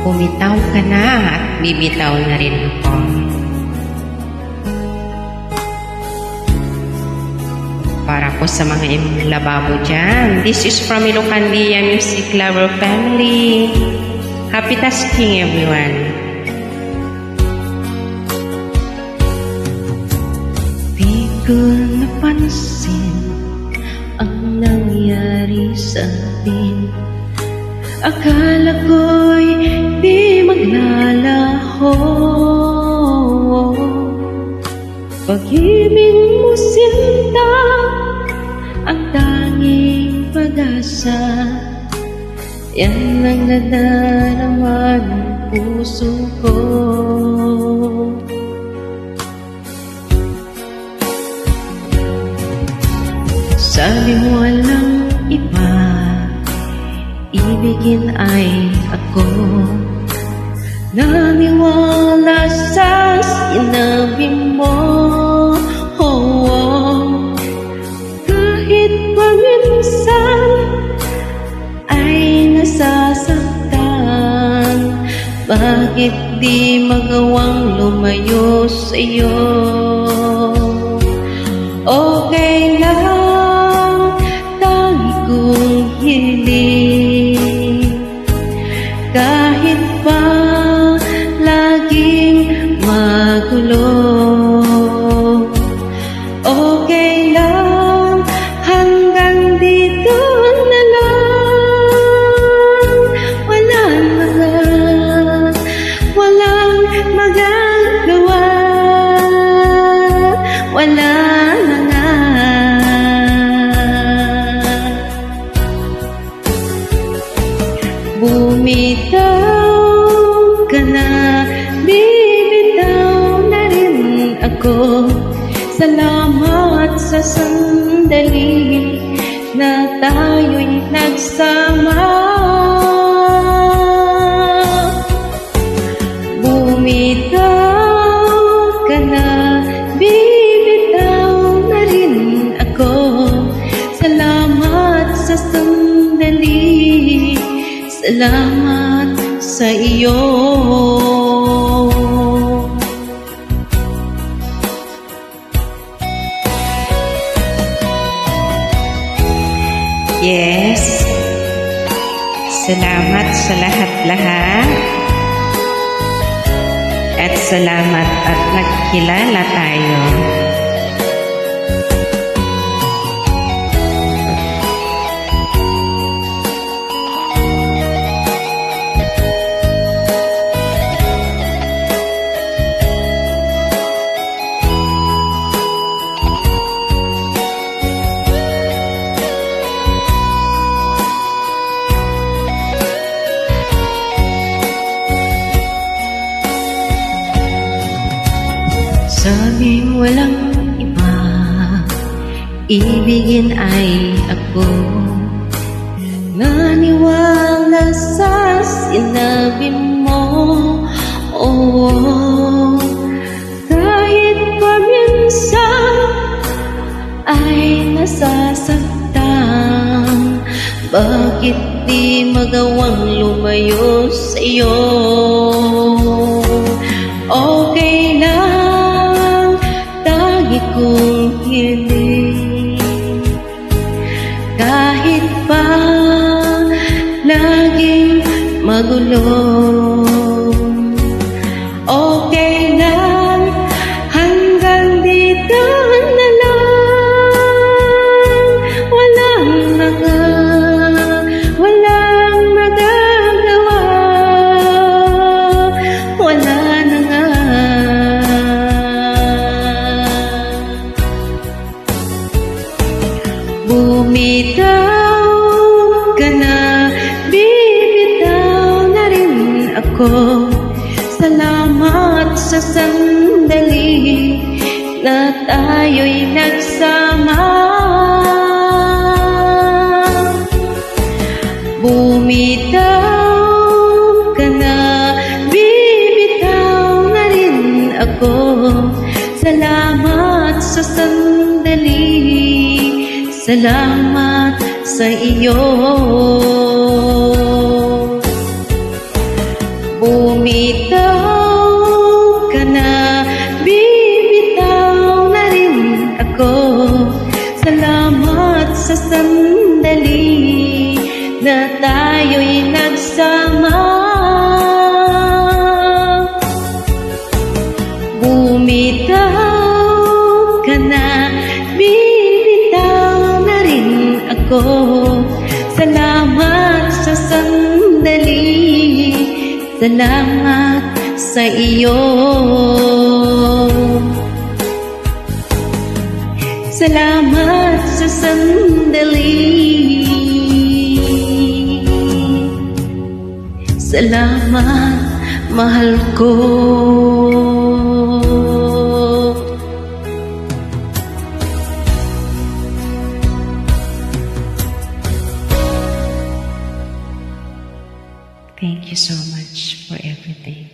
Bumitaw ka na at bibitaw na rin ako. Para po sa mga lababo dyan. This is from Ilocandia Music Lover Family. Happy tasking, everyone. Di ko napansin ang nangyari sa atin. Akala ko'y di maglalaho. Pag-ibig mo sinta ang tanging pag-asa. Yan ang nadarama ng puso ko. Sabi mo walang iba, ibigin ay ako. Naniwala sa sinabi mo, kahit paminsan ay nasasaktan. Bakit di magawang lumayo sa'yo? Okay lang, tangi kong hiling. Kahit pa laging magulo, okay lang, hanggang dito na lang. Walang magagawa, wala na nga. Bumitaw ka na, bibitaw na rin ako. Salamat sa sandali na tayo'y nagsama. Bumitaw ka na, bibitaw na rin ako. Salamat sa sandali, salamat sa iyo. Yes, salamat sa lahat-lahat. At salamat at nagkilala tayo. Sabing walang iba, ibigin ay ako. Naniwala sa sinabi mo, kahit paminsan ay nasasaktan. Bakit di magawang lumayo sa'yo? Okay lang, tangi kong hiling. Kahit pa laging magulo, okay lang, hanggang dito na lang. Walang magagawa, wala na nga. Bumitaw ka na, bibitaw na rin ako. Salamat sa sandali na tayo'y nagsama. Bumitaw ka na, bibitaw na rin ako. Salamat sa sandali, salamat sa iyo. Bumitaw ka na, bibitaw na rin ako. Salamat sa sandali na tayo'y nagsama. Bumitaw ka na, bibitaw na rin ako. Salamat sa sandali, salamat sa iyo. Salamat sa sandali, salamat, mahal ko. Thank you so much for everything.